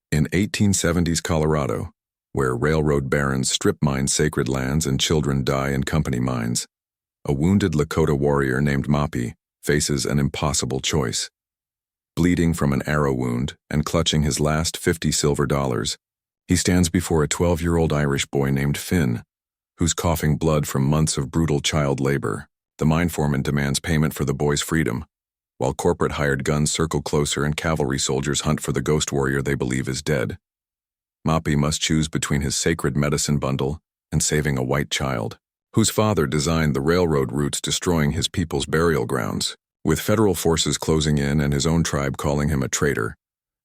In 1870s Colorado, where railroad barons strip mine sacred lands and children die in company mines, a wounded Lakota warrior named Mapi faces an impossible choice. Bleeding from an arrow wound and clutching his last 50 silver dollars, he stands before a 12-year-old Irish boy named Finn, who's coughing blood from months of brutal child labor. The mine foreman demands payment for the boy's freedom, while corporate hired guns circle closer and cavalry soldiers hunt for the ghost warrior they believe is dead. Mapi must choose between his sacred medicine bundle and saving a white child, whose father designed the railroad routes destroying his people's burial grounds. With federal forces closing in and his own tribe calling him a traitor,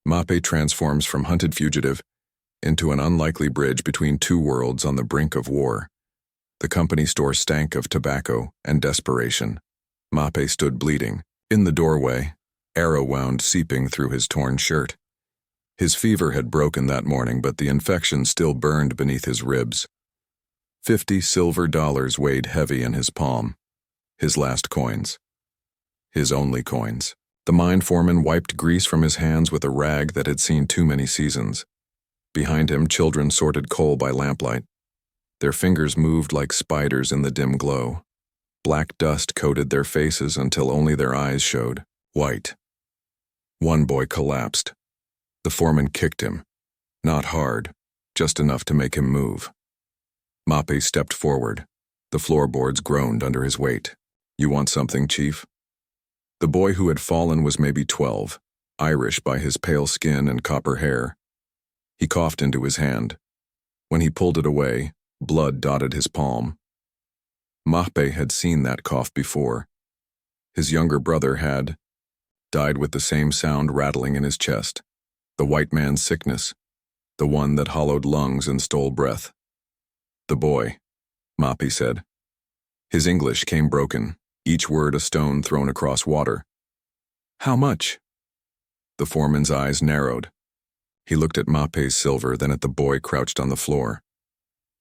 Mapi transforms from hunted fugitive into an unlikely bridge between two worlds on the brink of war. The company store stank of tobacco and desperation. Mapi stood bleeding in the doorway, arrow wound seeping through his torn shirt. His fever had broken that morning, but the infection still burned beneath his ribs. 50 silver dollars weighed heavy in his palm. His last coins. His only coins. The mine foreman wiped grease from his hands with a rag that had seen too many seasons. Behind him, children sorted coal by lamplight. Their fingers moved like spiders in the dim glow. Black dust coated their faces until only their eyes showed, white. One boy collapsed. The foreman kicked him. Not hard, just enough to make him move. Mapi stepped forward. The floorboards groaned under his weight. "You want something, Chief?" The boy who had fallen was maybe 12, Irish by his pale skin and copper hair. He coughed into his hand. When he pulled it away, blood dotted his palm. Mapi had seen that cough before. His younger brother had died with the same sound rattling in his chest. The white man's sickness, the one that hollowed lungs and stole breath. "The boy," Mapi said. His English came broken, each word a stone thrown across water. "How much?" The foreman's eyes narrowed. He looked at Mapi's silver, then at the boy crouched on the floor.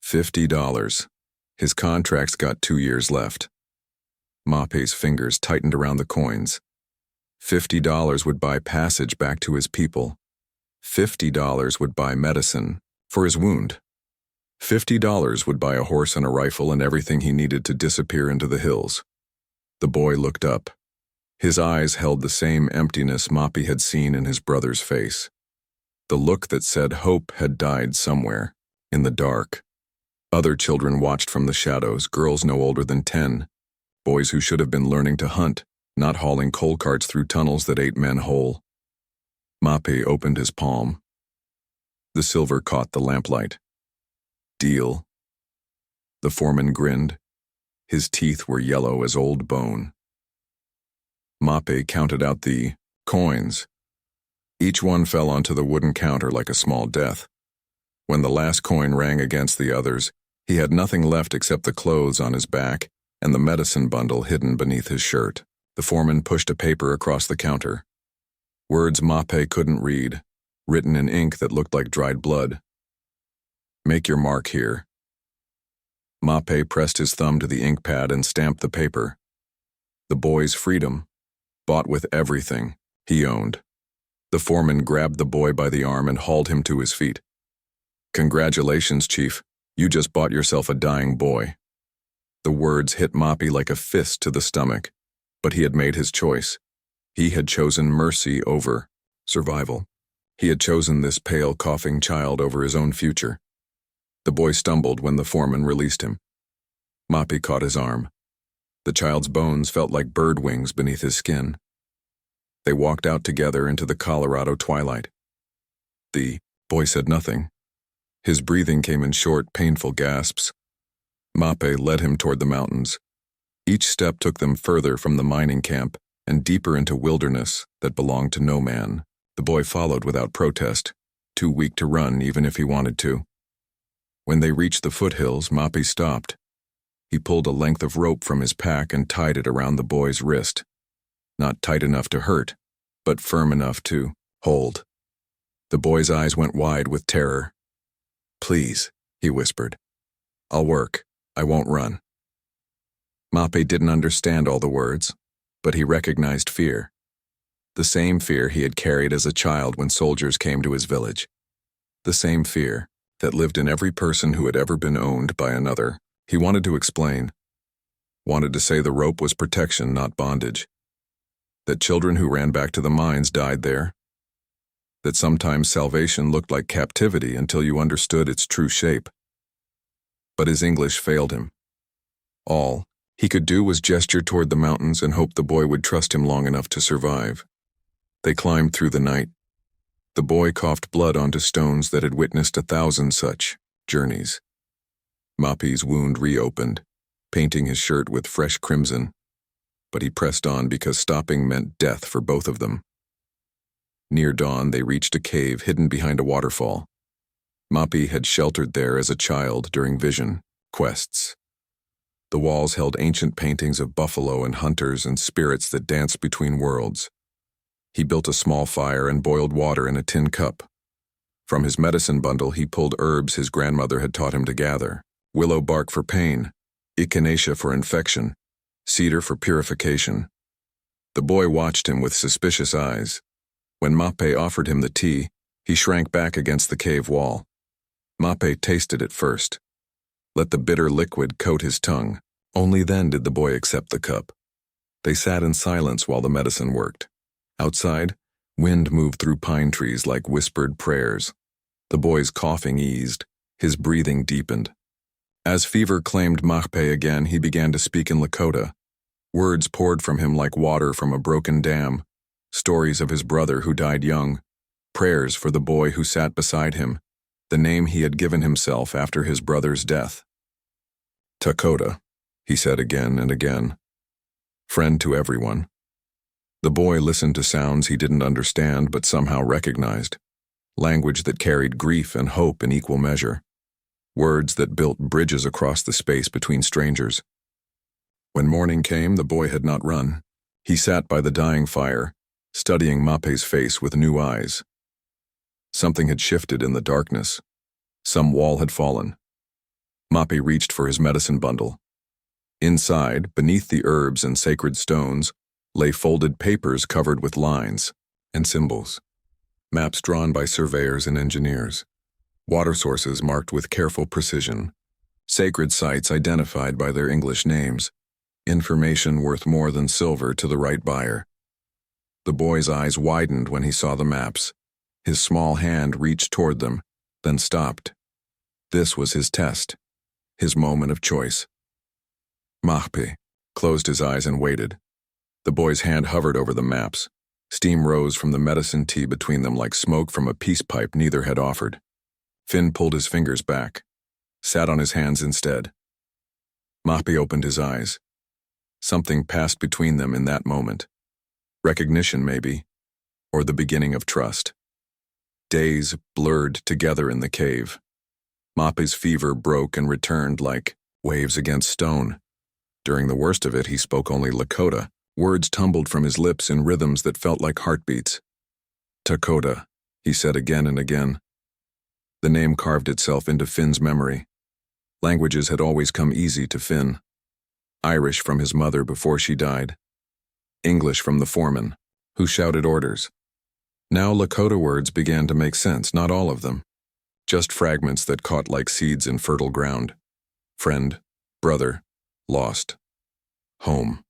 $50. His contract's got 2 years left. Mapi's fingers tightened around the coins. $50 would buy passage back to his people. $50 would buy medicine for his wound. $50 would buy a horse and a rifle and everything he needed to disappear into the hills. The boy looked up. His eyes held the same emptiness Mapi had seen in his brother's face. The look that said hope had died somewhere, in the dark. Other children watched from the shadows, girls no older than 10, boys who should have been learning to hunt, not hauling coal carts through tunnels that ate men whole. Mapi opened his palm. The silver caught the lamplight. "Deal." The foreman grinned. His teeth were yellow as old bone. Mapi counted out the coins. Each one fell onto the wooden counter like a small death. When the last coin rang against the others, he had nothing left except the clothes on his back and the medicine bundle hidden beneath his shirt. The foreman pushed a paper across the counter. Words Mapi couldn't read, written in ink that looked like dried blood. "Make your mark here." Mapi pressed his thumb to the ink pad and stamped the paper. The boy's freedom, bought with everything he owned. The foreman grabbed the boy by the arm and hauled him to his feet. "Congratulations, Chief. You just bought yourself a dying boy." The words hit Mapi like a fist to the stomach, but he had made his choice. He had chosen mercy over survival. He had chosen this pale, coughing child over his own future. The boy stumbled when the foreman released him. Mapi caught his arm. The child's bones felt like bird wings beneath his skin. They walked out together into the Colorado twilight. The boy said nothing. His breathing came in short, painful gasps. Mapi led him toward the mountains. Each step took them further from the mining camp and deeper into wilderness that belonged to no man. The boy followed without protest, too weak to run even if he wanted to. When they reached the foothills, Mapi stopped. He pulled a length of rope from his pack and tied it around the boy's wrist. Not tight enough to hurt, but firm enough to hold. The boy's eyes went wide with terror. "Please," he whispered. "I'll work. I won't run." Mapi didn't understand all the words, but he recognized fear. The same fear he had carried as a child when soldiers came to his village. The same fear that lived in every person who had ever been owned by another. He wanted to explain, wanted to say the rope was protection, not bondage. That children who ran back to the mines died there. That sometimes salvation looked like captivity until you understood its true shape. But his English failed him. All he could do was gesture toward the mountains and hope the boy would trust him long enough to survive. They climbed through the night. The boy coughed blood onto stones that had witnessed 1,000 such journeys. Mapi's wound reopened, painting his shirt with fresh crimson, but he pressed on because stopping meant death for both of them. Near dawn, they reached a cave hidden behind a waterfall. Mapi had sheltered there as a child during vision quests. The walls held ancient paintings of buffalo and hunters and spirits that danced between worlds. He built a small fire and boiled water in a tin cup. From his medicine bundle, he pulled herbs his grandmother had taught him to gather: willow bark for pain, echinacea for infection, cedar for purification. The boy watched him with suspicious eyes. When Mape offered him the tea, he shrank back against the cave wall. Mape tasted it first. Let the bitter liquid coat his tongue. Only then did the boy accept the cup. They sat in silence while the medicine worked. Outside, wind moved through pine trees like whispered prayers. The boy's coughing eased, his breathing deepened. As fever claimed Mape again, he began to speak in Lakota. Words poured from him like water from a broken dam. Stories of his brother who died young. Prayers for the boy who sat beside him, the name he had given himself after his brother's death. Lakota, he said again and again. Friend to everyone. The boy listened to sounds he didn't understand but somehow recognized. Language that carried grief and hope in equal measure. Words that built bridges across the space between strangers. When morning came, the boy had not run. He sat by the dying fire, studying Mape's face with new eyes. Something had shifted in the darkness. Some wall had fallen. Mape reached for his medicine bundle. Inside, beneath the herbs and sacred stones, lay folded papers covered with lines and symbols. Maps drawn by surveyors and engineers. Water sources marked with careful precision. Sacred sites identified by their English names. Information worth more than silver to the right buyer. The boy's eyes widened when he saw the maps. His small hand reached toward them, then stopped. This was his test, his moment of choice. Mape closed his eyes and waited. The boy's hand hovered over the maps. Steam rose from the medicine tea between them like smoke from a peace pipe neither had offered. Finn pulled his fingers back, sat on his hands instead. Mape opened his eyes. Something passed between them in that moment. Recognition, maybe, or the beginning of trust. Days blurred together in the cave. Mape's fever broke and returned like waves against stone. During the worst of it, he spoke only Lakota. Words tumbled from his lips in rhythms that felt like heartbeats. Lakota, he said again and again. The name carved itself into Finn's memory. Languages had always come easy to Finn. Irish from his mother before she died. English from the foreman, who shouted orders. Now Lakota words began to make sense, not all of them. Just fragments that caught like seeds in fertile ground. Friend, brother, lost, home.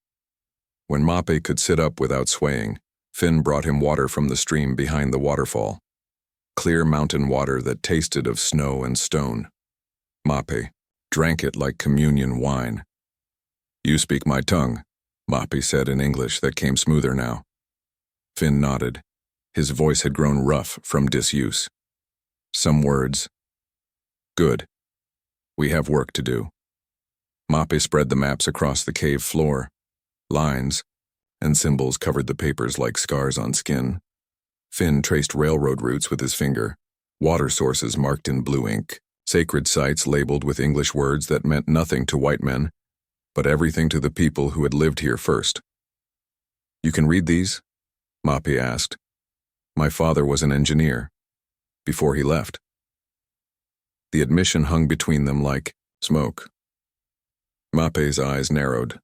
When Mape could sit up without swaying, Finn brought him water from the stream behind the waterfall. Clear mountain water that tasted of snow and stone. Mape drank it like communion wine. You speak my tongue, Mape said in English that came smoother now. Finn nodded. His voice had grown rough from disuse. Some words. Good. We have work to do. Mape spread the maps across the cave floor. Lines and symbols covered the papers like scars on skin. Finn traced railroad routes with his finger, water sources marked in blue ink, sacred sites labeled with English words that meant nothing to white men, but everything to the people who had lived here first. You can read these? Mape asked. My father was an engineer. Before he left. The admission hung between them like smoke. Mape's eyes narrowed,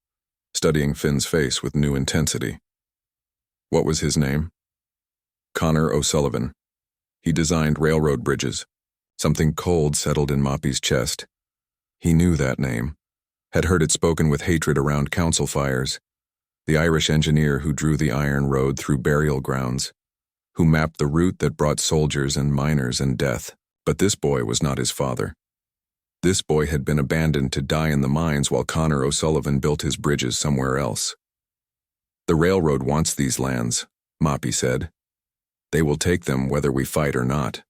studying Finn's face with new intensity. What was his name? Connor O'Sullivan. He designed railroad bridges, Something cold settled in Moppy's chest. He knew that name, had heard it spoken with hatred around council fires. The Irish engineer who drew the iron road through burial grounds, who mapped the route that brought soldiers and miners and death. But this boy was not his father. This boy had been abandoned to die in the mines while Connor O'Sullivan built his bridges somewhere else. The railroad wants these lands, Moppy said. They will take them whether we fight or not.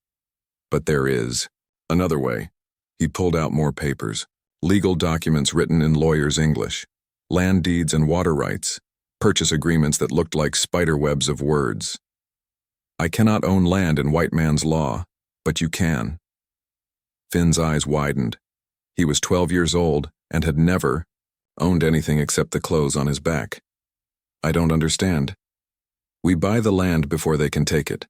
But there is another way. He pulled out more papers, legal documents written in lawyers' English, land deeds and water rights, purchase agreements that looked like spider webs of words. I cannot own land in white man's law, but you can. Finn's eyes widened. He was 12 years old and had never owned anything except the clothes on his back. I don't understand. We buy the land before they can take it.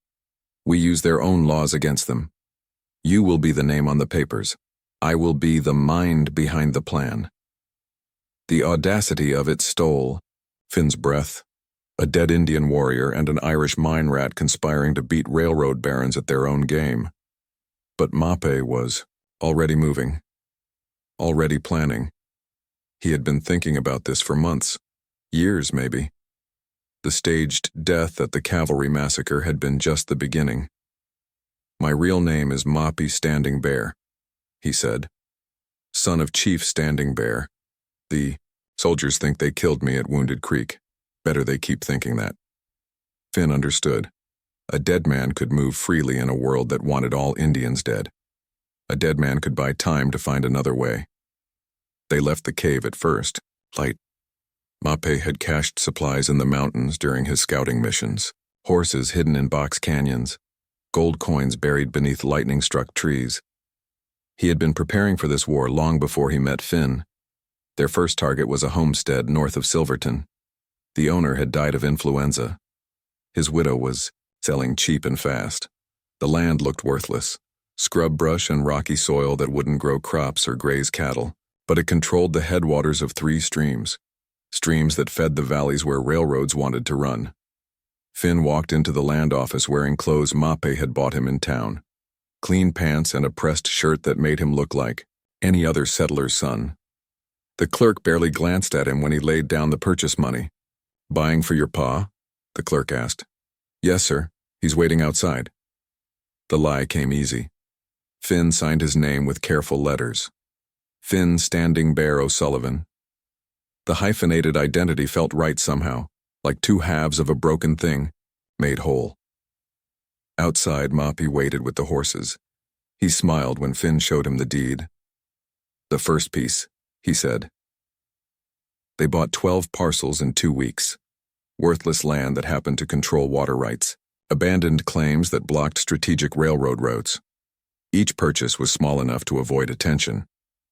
We use their own laws against them. You will be the name on the papers. I will be the mind behind the plan. The audacity of it stole Finn's breath. A dead Indian warrior and an Irish mine rat conspiring to beat railroad barons at their own game. But Moppy was already moving, already planning. He had been thinking about this for months, years maybe. The staged death at the cavalry massacre had been just the beginning. My real name is Moppy Standing Bear, he said. Son of Chief Standing Bear. The soldiers think they killed me at Wounded Creek. Better they keep thinking that. Finn understood. A dead man could move freely in a world that wanted all Indians dead. A dead man could buy time to find another way. They left the cave at first, light. Moppy had cached supplies in the mountains during his scouting missions, horses hidden in box canyons, gold coins buried beneath lightning-struck trees. He had been preparing for this war long before he met Finn. Their first target was a homestead north of Silverton. The owner had died of influenza. His widow was selling cheap and fast. The land looked worthless, scrub brush and rocky soil that wouldn't grow crops or graze cattle, but it controlled the headwaters of 3 streams, streams that fed the valleys where railroads wanted to run. Finn walked into the land office wearing clothes Moppy had bought him in town. Clean pants and a pressed shirt that made him look like any other settler's son. The clerk barely glanced at him when he laid down the purchase money. "Buying for your pa?" the clerk asked. "Yes, sir. He's waiting outside." The lie came easy. Finn signed his name with careful letters. Finn Standing Bear O'Sullivan. The hyphenated identity felt right somehow, like 2 halves of a broken thing, made whole. Outside, Moppy waited with the horses. He smiled when Finn showed him the deed. "The first piece," he said. They bought 12 parcels in 2 weeks. Worthless land that happened to control water rights. Abandoned claims that blocked strategic railroad routes. Each purchase was small enough to avoid attention.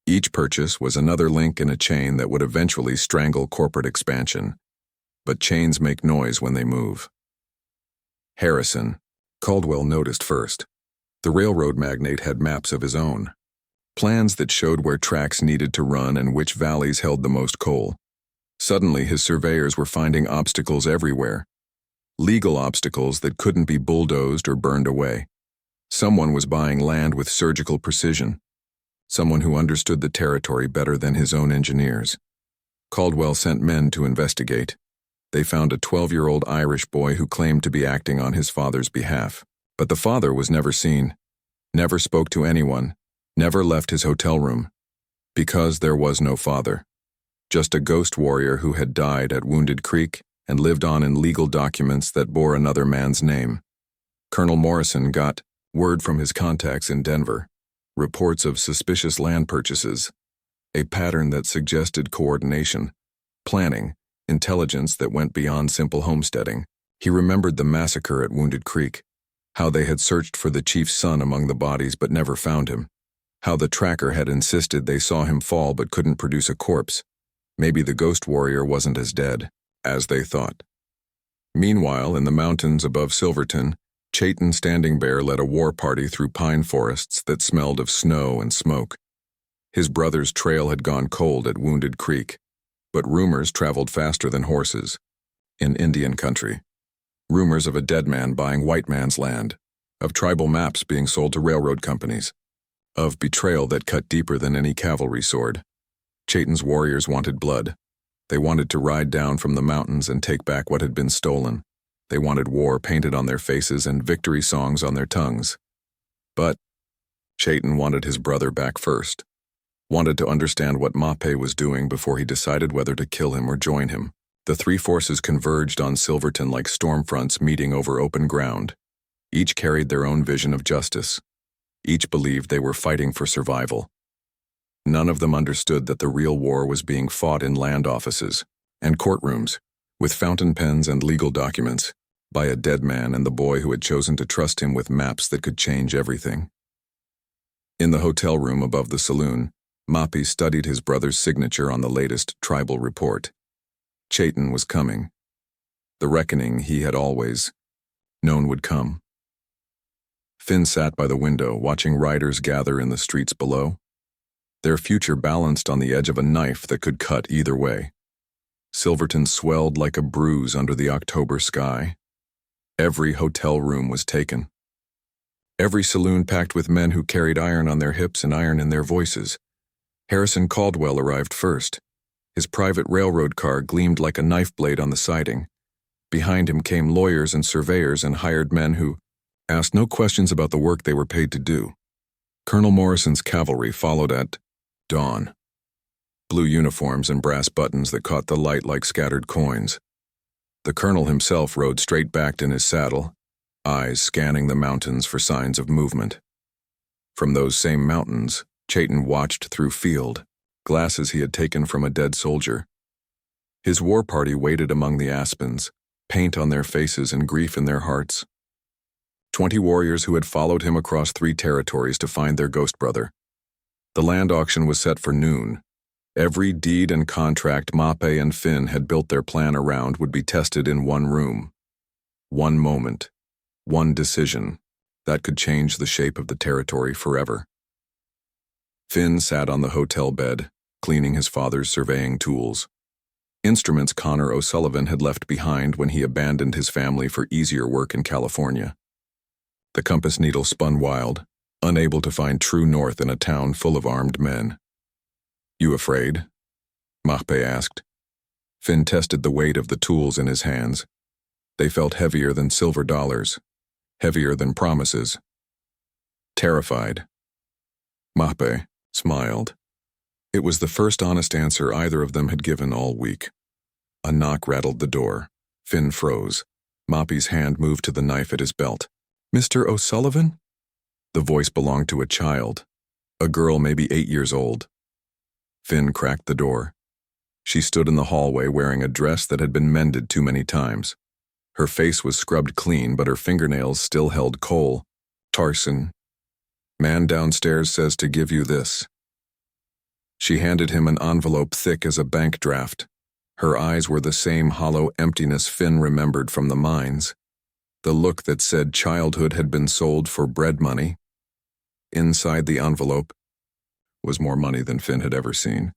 Each purchase was another link in a chain that would eventually strangle corporate expansion. But chains make noise when they move. Harrison, Caldwell noticed first. The railroad magnate had maps of his own. Plans that showed where tracks needed to run and which valleys held the most coal. Suddenly, his surveyors were finding obstacles everywhere. Legal obstacles that couldn't be bulldozed or burned away. Someone was buying land with surgical precision. Someone who understood the territory better than his own engineers. Caldwell sent men to investigate. They found a 12-year-old Irish boy who claimed to be acting on his father's behalf. But the father was never seen, never spoke to anyone, never left his hotel room. Because there was no father. Just a ghost warrior who had died at Wounded Creek and lived on in legal documents that bore another man's name. Colonel Morrison got word from his contacts in Denver. Reports of suspicious land purchases. A pattern that suggested coordination, planning, intelligence that went beyond simple homesteading. He remembered the massacre at Wounded Creek. How they had searched for the chief's son among the bodies but never found him. How the tracker had insisted they saw him fall but couldn't produce a corpse. Maybe the ghost warrior wasn't as dead as they thought. Meanwhile, in the mountains above Silverton, Chayton Standing Bear led a war party through pine forests that smelled of snow and smoke. His brother's trail had gone cold at Wounded Creek, but rumors traveled faster than horses. In Indian country. Rumors of a dead man buying white man's land, of tribal maps being sold to railroad companies, of betrayal that cut deeper than any cavalry sword. Chaitin's warriors wanted blood. They wanted to ride down from the mountains and take back what had been stolen. They wanted war painted on their faces and victory songs on their tongues. But Chaitin wanted his brother back first, wanted to understand what Mape was doing before he decided whether to kill him or join him. The three forces converged on Silverton like storm fronts meeting over open ground. Each carried their own vision of justice. Each believed they were fighting for survival. None of them understood that the real war was being fought in land offices and courtrooms, with fountain pens and legal documents, by a dead man and the boy who had chosen to trust him with maps that could change everything. In the hotel room above the saloon, Mape studied his brother's signature on the latest tribal report. Chaitin was coming. The reckoning he had always known would come. Finn sat by the window, watching riders gather in the streets below. Their future balanced on the edge of a knife that could cut either way. Silverton swelled like a bruise under the October sky. Every hotel room was taken. Every saloon packed with men who carried iron on their hips and iron in their voices. Harrison Caldwell arrived first. His private railroad car gleamed like a knife blade on the siding. Behind him came lawyers and surveyors and hired men who asked no questions about the work they were paid to do. Colonel Morrison's cavalry followed at dawn. Blue uniforms and brass buttons that caught the light like scattered coins. The colonel himself rode straight-backed in his saddle, eyes scanning the mountains for signs of movement. From those same mountains, Chaitin watched through field, glasses he had taken from a dead soldier. His war party waited among the aspens, paint on their faces and grief in their hearts. 20 warriors who had followed him across 3 territories to find their ghost brother. The land auction was set for noon. Every deed and contract Mape and Finn had built their plan around would be tested in one room. One moment, one decision, that could change the shape of the territory forever. Finn sat on the hotel bed, cleaning his father's surveying tools. Instruments Connor O'Sullivan had left behind when he abandoned his family for easier work in California. The compass needle spun wild, unable to find true north in a town full of armed men. "You afraid?" Mape asked. Finn tested the weight of the tools in his hands. They felt heavier than silver dollars, heavier than promises. Terrified. Mape smiled. It was the first honest answer either of them had given all week. A knock rattled the door. Finn froze. Mape's hand moved to the knife at his belt. "Mr. O'Sullivan?" The voice belonged to a child, a girl maybe 8 years old. Finn cracked the door. She stood in the hallway wearing a dress that had been mended too many times. Her face was scrubbed clean, but her fingernails still held coal. "Tarson, man downstairs says to give you this." She handed him an envelope thick as a bank draft. Her eyes were the same hollow emptiness Finn remembered from the mines. The look that said childhood had been sold for bread money. Inside the envelope was more money than Finn had ever seen.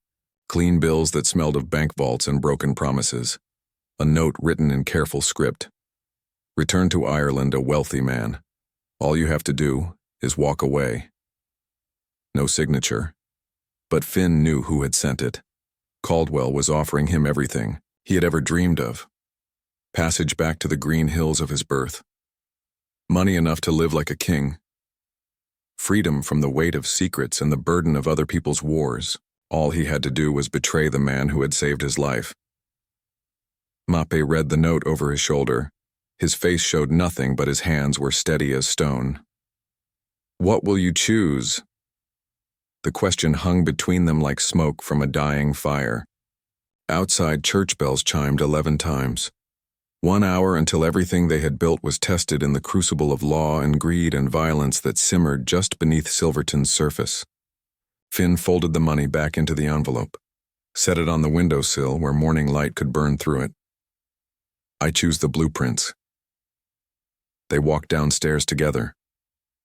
Clean bills that smelled of bank vaults and broken promises. A note written in careful script. "Return to Ireland a wealthy man. All you have to do is walk away." No signature. But Finn knew who had sent it. Caldwell was offering him everything he had ever dreamed of. Passage back to the green hills of his birth. Money enough to live like a king. Freedom from the weight of secrets and the burden of other people's wars. All he had to do was betray the man who had saved his life. Mape read the note over his shoulder. His face showed nothing, but his hands were steady as stone. "What will you choose?" The question hung between them like smoke from a dying fire. Outside, church bells chimed 11 times. 1 hour until everything they had built was tested in the crucible of law and greed and violence that simmered just beneath Silverton's surface. Finn folded the money back into the envelope, set it on the windowsill where morning light could burn through it. "I choose the blueprints." They walked downstairs together,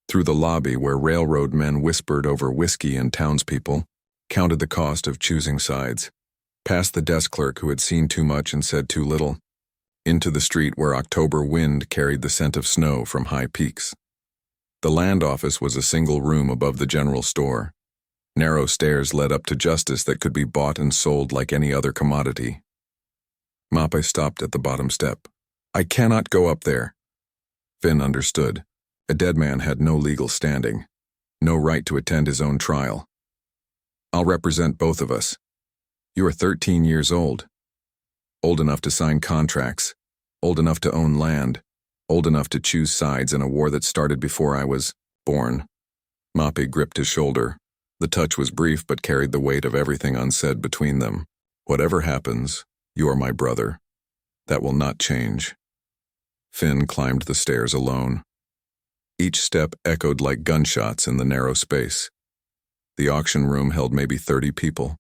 through the lobby where railroad men whispered over whiskey and townspeople, counted the cost of choosing sides, past the desk clerk who had seen too much and said too little, into the street where October wind carried the scent of snow from high peaks. The land office was a single room above the general store. Narrow stairs led up to justice that could be bought and sold like any other commodity. Mape stopped at the bottom step. "I cannot go up there." Finn understood. A dead man had no legal standing, no right to attend his own trial. "I'll represent both of us. You are 13 years old. Old enough to sign contracts, old enough to own land, old enough to choose sides in a war that started before I was born." Mape gripped his shoulder. The touch was brief but carried the weight of everything unsaid between them. "Whatever happens, you are my brother. That will not change." Finn climbed the stairs alone. Each step echoed like gunshots in the narrow space. The auction room held maybe 30 people.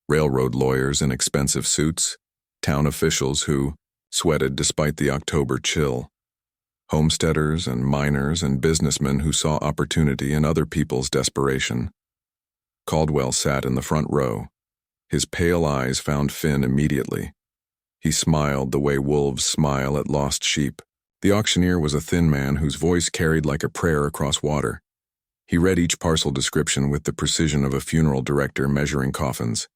Railroad lawyers in expensive suits, town officials who sweated despite the October chill, homesteaders and miners and businessmen who saw opportunity in other people's desperation. Caldwell sat in the front row. His pale eyes found Finn immediately. He smiled the way wolves smile at lost sheep. The auctioneer was a thin man whose voice carried like a prayer across water. He read each parcel description with the precision of a funeral director measuring coffins.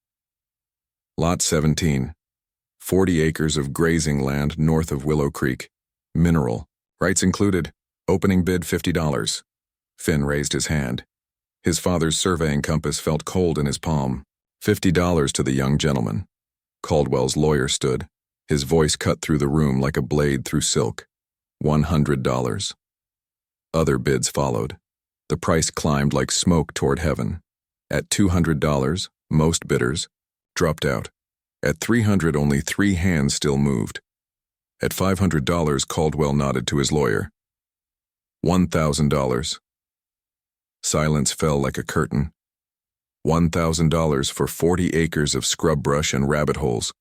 Lot 17. 40 acres of grazing land north of Willow Creek. Mineral. Rights included. Opening bid $50. Finn raised his hand. His father's surveying compass felt cold in his palm. $50 to the young gentleman. Caldwell's lawyer stood. His voice cut through the room like a blade through silk. $100. Other bids followed. The price climbed like smoke toward heaven. At $200, most bidders dropped out. At $300, only 3 hands still moved. At $500, Caldwell nodded to his lawyer. $1,000. Silence fell like a curtain. $1,000 for 40 acres of scrub brush and rabbit holes.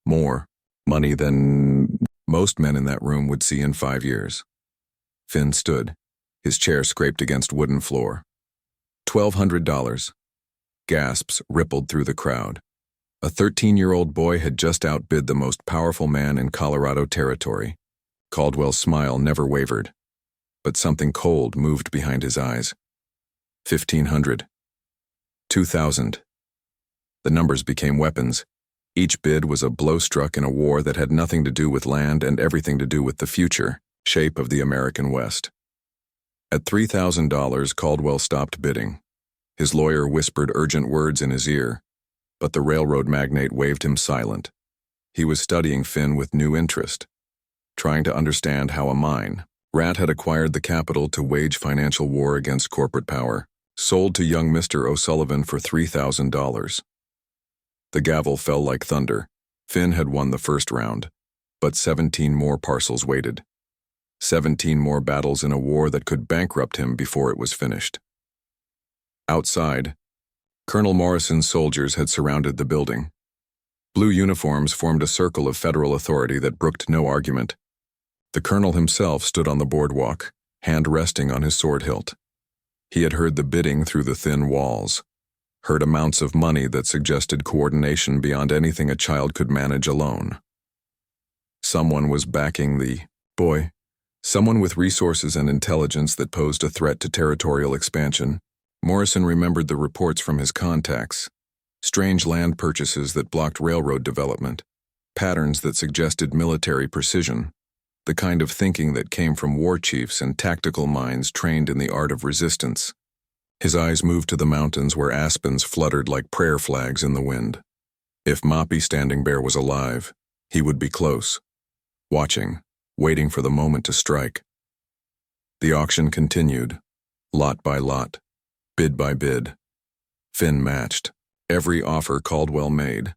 More money than most men in that room would see in 5 years. Finn stood. His chair scraped against wooden floor. $1,200. Gasps rippled through the crowd. A 13-year-old boy had just outbid the most powerful man in Colorado territory. Caldwell's smile never wavered, but something cold moved behind his eyes. $1,500. $2,000. The numbers became weapons. Each bid was a blow struck in a war that had nothing to do with land and everything to do with the future, shape of the American West. At $3,000, Caldwell stopped bidding. His lawyer whispered urgent words in his ear, but the railroad magnate waved him silent. He was studying Finn with new interest, trying to understand how a mine rat had acquired the capital to wage financial war against corporate power, sold to young Mr. O'Sullivan for $3,000. The gavel fell like thunder. Finn had won the first round, but 17 more parcels waited. 17 more battles in a war that could bankrupt him before it was finished. Outside, Colonel Morrison's soldiers had surrounded the building. Blue uniforms formed a circle of federal authority that brooked no argument. The colonel himself stood on the boardwalk, hand resting on his sword hilt. He had heard the bidding through the thin walls, heard amounts of money that suggested coordination beyond anything a child could manage alone. Someone was backing the boy, someone with resources and intelligence that posed a threat to territorial expansion. Morrison remembered the reports from his contacts, strange land purchases that blocked railroad development, patterns that suggested military precision, the kind of thinking that came from war chiefs and tactical minds trained in the art of resistance. His eyes moved to the mountains where aspens fluttered like prayer flags in the wind. If Mape Standing Bear was alive, he would be close, watching, waiting for the moment to strike. The auction continued, lot by lot, bid by bid. Finn matched every offer Caldwell made.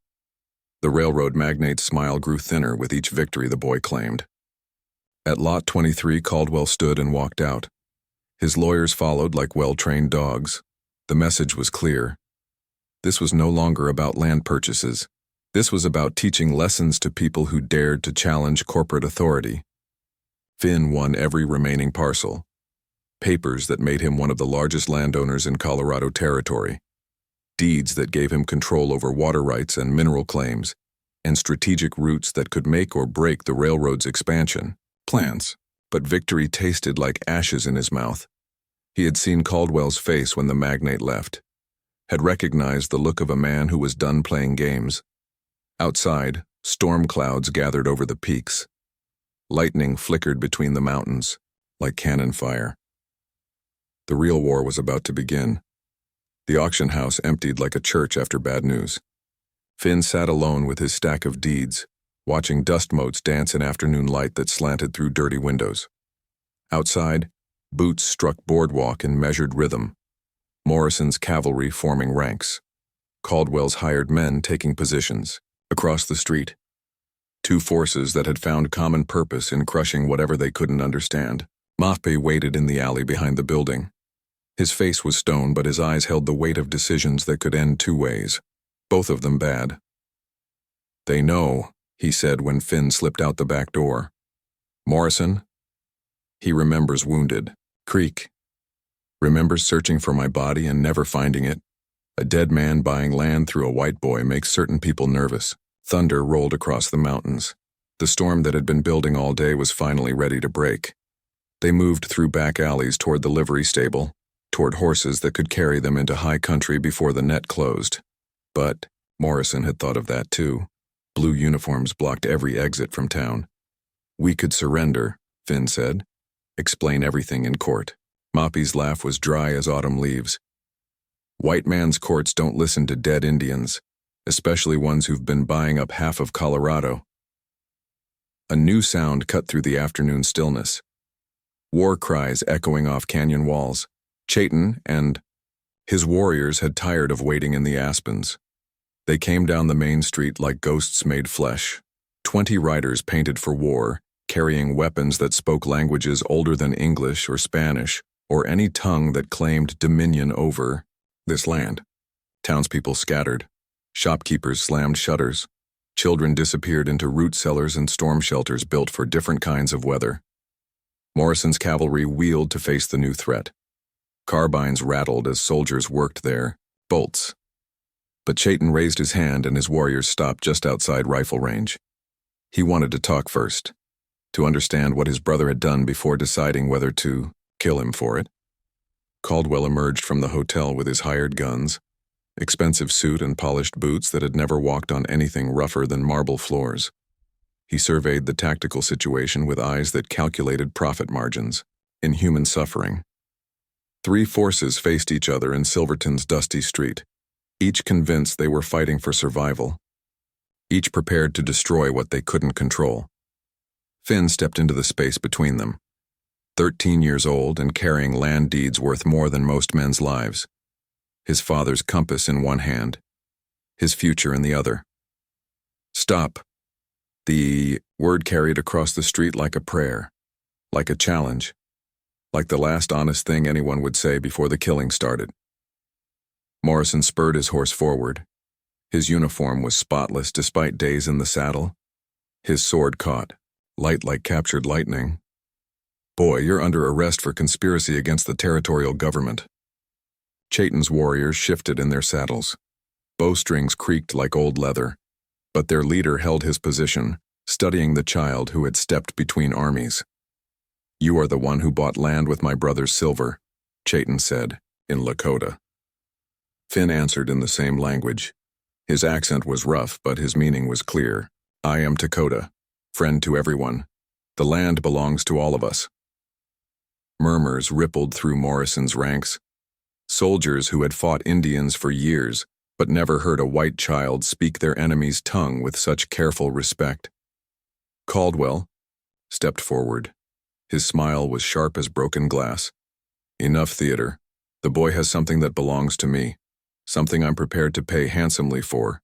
The railroad magnate's smile grew thinner with each victory the boy claimed. At lot 23, Caldwell stood and walked out. His lawyers followed like well-trained dogs. The message was clear. This was no longer about land purchases. This was about teaching lessons to people who dared to challenge corporate authority. Finn won every remaining parcel. Papers that made him one of the largest landowners in Colorado territory. Deeds that gave him control over water rights and mineral claims, and strategic routes that could make or break the railroad's expansion plans. But victory tasted like ashes in his mouth. He had seen Caldwell's face when the magnate left, had recognized the look of a man who was done playing games. Outside, storm clouds gathered over the peaks. Lightning flickered between the mountains, like cannon fire. The real war was about to begin. The auction house emptied like a church after bad news. Finn sat alone with his stack of deeds, watching dust motes dance in afternoon light that slanted through dirty windows. Outside, boots struck boardwalk in measured rhythm, Morrison's cavalry forming ranks, Caldwell's hired men taking positions. Across the street, two forces that had found common purpose in crushing whatever they couldn't understand. Mape waited in the alley behind the building. His face was stone, but his eyes held the weight of decisions that could end two ways, both of them bad. "They know," he said when Finn slipped out the back door. "Morrison? He remembers wounded. Creek. Remembers searching for my body and never finding it. A dead man buying land through a white boy makes certain people nervous." Thunder rolled across the mountains. The storm that had been building all day was finally ready to break. They moved through back alleys toward the livery stable, toward horses that could carry them into high country before the net closed. But Morrison had thought of that too. Blue uniforms blocked every exit from town. "We could surrender," Finn said. "Explain everything in court." Mape's laugh was dry as autumn leaves. "White man's courts don't listen to dead Indians, especially ones who've been buying up half of Colorado." A new sound cut through the afternoon stillness. War cries echoing off canyon walls. Chayton and his warriors had tired of waiting in the aspens. They came down the main street like ghosts made flesh. 20 riders painted for war, carrying weapons that spoke languages older than English or Spanish, or any tongue that claimed dominion over this land. Townspeople scattered. Shopkeepers slammed shutters. Children disappeared into root cellars and storm shelters built for different kinds of weather. Morrison's cavalry wheeled to face the new threat. Carbines rattled as soldiers worked their bolts. But Chayton raised his hand and his warriors stopped just outside rifle range. He wanted to talk first, to understand what his brother had done before deciding whether to kill him for it. Caldwell emerged from the hotel with his hired guns, expensive suit and polished boots that had never walked on anything rougher than marble floors. He surveyed the tactical situation with eyes that calculated profit margins in human suffering. 3 forces faced each other in Silverton's dusty street, each convinced they were fighting for survival, each prepared to destroy what they couldn't control. Finn stepped into the space between them. 13 years old and carrying land deeds worth more than most men's lives. His father's compass in one hand, his future in the other. "Stop." The word carried across the street like a prayer, like a challenge, like the last honest thing anyone would say before the killing started. Morrison spurred his horse forward. His uniform was spotless despite days in the saddle. His sword caught, light like captured lightning. "Boy, you're under arrest for conspiracy against the territorial government." Chayton's warriors shifted in their saddles. Bowstrings creaked like old leather, but their leader held his position, studying the child who had stepped between armies. "You are the one who bought land with my brother's silver," Chayton said, in Lakota. Finn answered in the same language. His accent was rough, but his meaning was clear. "I am Dakota, friend to everyone. The land belongs to all of us." Murmurs rippled through Morrison's ranks. Soldiers who had fought Indians for years, but never heard a white child speak their enemy's tongue with such careful respect. Caldwell stepped forward. His smile was sharp as broken glass. "Enough theater. The boy has something that belongs to me, something I'm prepared to pay handsomely for."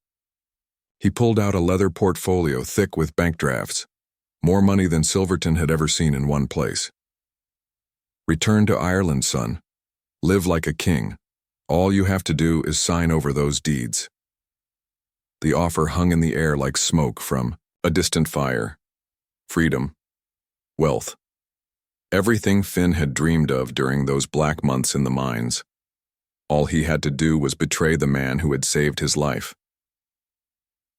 He pulled out a leather portfolio thick with bank drafts, more money than Silverton had ever seen in one place. "Return to Ireland, son. Live like a king. All you have to do is sign over those deeds." The offer hung in the air like smoke from a distant fire. Freedom. Wealth. Everything Finn had dreamed of during those black months in the mines. All he had to do was betray the man who had saved his life.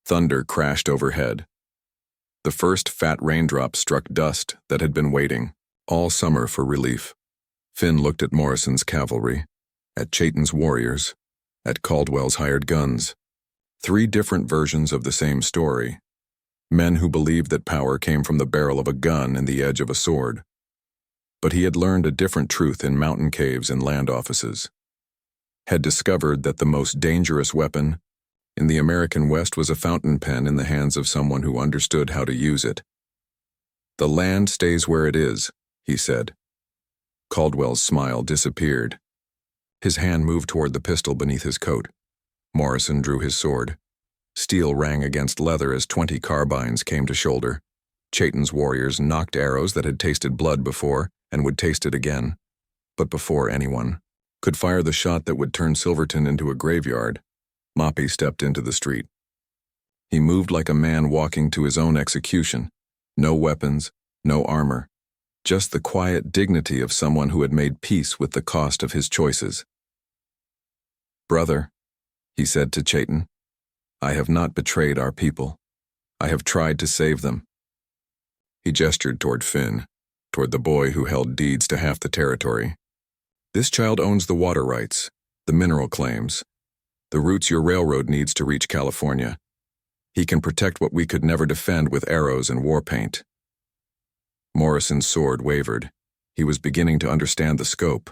Thunder crashed overhead. The first fat raindrop struck dust that had been waiting all summer for relief. Finn looked at Morrison's cavalry, at Chayton's warriors, at Caldwell's hired guns. 3 different versions of the same story. Men who believed that power came from the barrel of a gun and the edge of a sword. But he had learned a different truth in mountain caves and land offices. Had discovered that the most dangerous weapon in the American West was a fountain pen in the hands of someone who understood how to use it. "The land stays where it is," he said. Caldwell's smile disappeared. His hand moved toward the pistol beneath his coat. Morrison drew his sword. Steel rang against leather as 20 carbines came to shoulder. Chayton's warriors knocked arrows that had tasted blood before and would taste it again. But before anyone could fire the shot that would turn Silverton into a graveyard, Moppy stepped into the street. He moved like a man walking to his own execution. No weapons, no armor. Just the quiet dignity of someone who had made peace with the cost of his choices. "Brother," he said to Chayton, "I have not betrayed our people. I have tried to save them." He gestured toward Finn, toward the boy who held deeds to half the territory. "This child owns the water rights, the mineral claims, the routes your railroad needs to reach California. He can protect what we could never defend with arrows and war paint." Morrison's sword wavered. He was beginning to understand the scope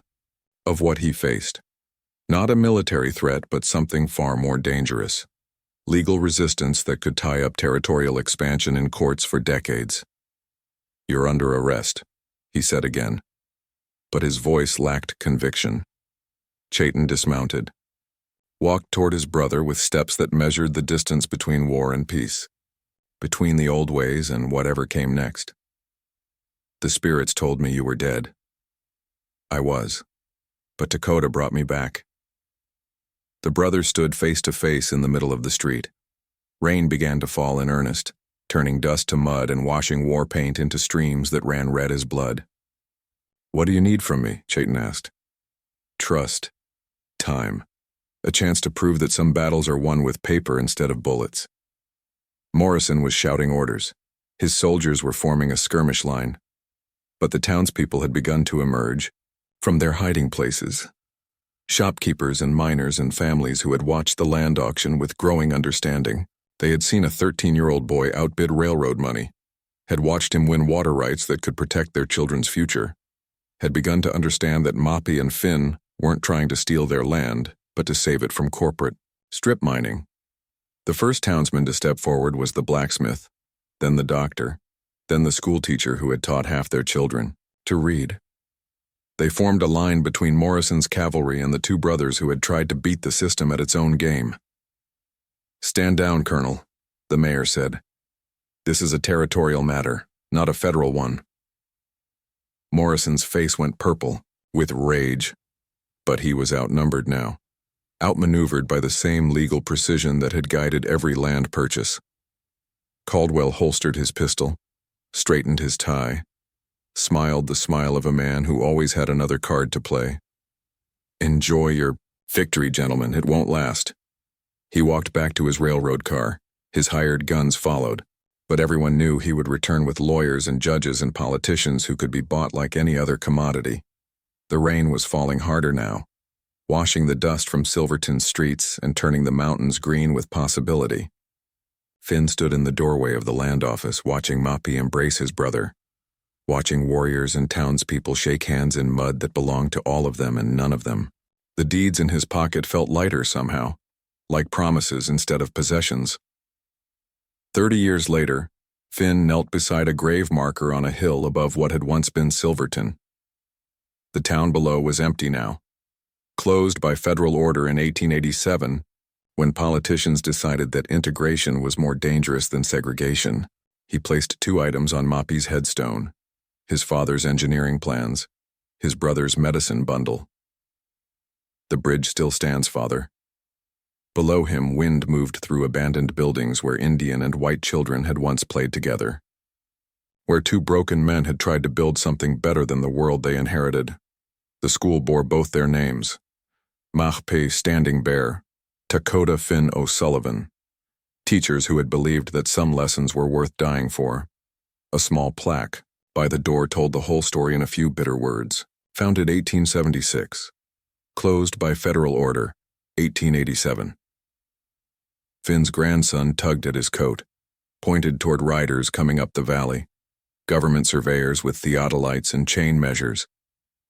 of what he faced. Not a military threat, but something far more dangerous. Legal resistance that could tie up territorial expansion in courts for decades. "You're under arrest," he said again. But his voice lacked conviction. Chayton dismounted, walked toward his brother with steps that measured the distance between war and peace, between the old ways and whatever came next. "The spirits told me you were dead." "I was, but Lakota brought me back." The brothers stood face to face in the middle of the street. Rain began to fall in earnest, turning dust to mud and washing war paint into streams that ran red as blood. "What do you need from me?" Chayton asked. "Trust. Time. A chance to prove that some battles are won with paper instead of bullets." Morrison was shouting orders. His soldiers were forming a skirmish line. But the townspeople had begun to emerge from their hiding places. Shopkeepers and miners and families who had watched the land auction with growing understanding. They had seen a 13-year-old boy outbid railroad money, had watched him win water rights that could protect their children's future, had begun to understand that Moppy and Finn weren't trying to steal their land, but to save it from corporate strip mining. The first townsman to step forward was the blacksmith, then the doctor, then the schoolteacher who had taught half their children to read. They formed a line between Morrison's cavalry and the 2 brothers who had tried to beat the system at its own game. "Stand down, Colonel," the mayor said. "This is a territorial matter, not a federal one." Morrison's face went purple with rage, but he was outnumbered now, outmaneuvered by the same legal precision that had guided every land purchase. Caldwell holstered his pistol, straightened his tie, smiled the smile of a man who always had another card to play. "Enjoy your victory, gentlemen. It won't last." He walked back to his railroad car. His hired guns followed, but everyone knew he would return with lawyers and judges and politicians who could be bought like any other commodity. The rain was falling harder now, washing the dust from Silverton's streets and turning the mountains green with possibility. Finn stood in the doorway of the land office, watching Moppy embrace his brother, watching warriors and townspeople shake hands in mud that belonged to all of them and none of them. The deeds in his pocket felt lighter somehow, like promises instead of possessions. 30 years later, Finn knelt beside a grave marker on a hill above what had once been Silverton. The town below was empty now, closed by federal order in 1887, when politicians decided that integration was more dangerous than segregation. He placed 2 items on Moppy's headstone: his father's engineering plans, his brother's medicine bundle. "The bridge still stands, Father." Below him, wind moved through abandoned buildings where Indian and white children had once played together, where 2 broken men had tried to build something better than the world they inherited. The school bore both their names: Mahpe Standing Bear, Lakota Finn O'Sullivan, teachers who had believed that some lessons were worth dying for. A small plaque by the door told the whole story in a few bitter words: Founded 1876. Closed by federal order, 1887. Finn's grandson tugged at his coat, pointed toward riders coming up the valley, government surveyors with theodolites and chain measures,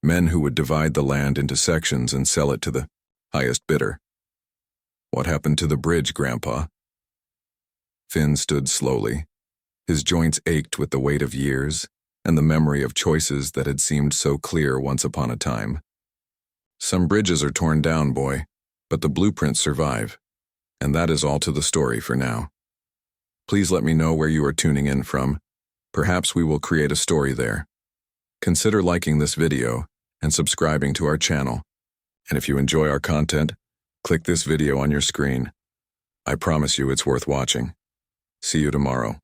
men who would divide the land into sections and sell it to the highest bidder. What happened to the bridge, Grandpa? Finn stood slowly. His joints ached with the weight of years and the memory of choices that had seemed so clear once upon a time. Some bridges are torn down, boy, but the blueprints survive, and that is all to the story for now. Please let me know where you are tuning in from. Perhaps we will create a story there. Consider liking this video and subscribing to our channel. And if you enjoy our content, click this video on your screen. I promise you it's worth watching. See you tomorrow.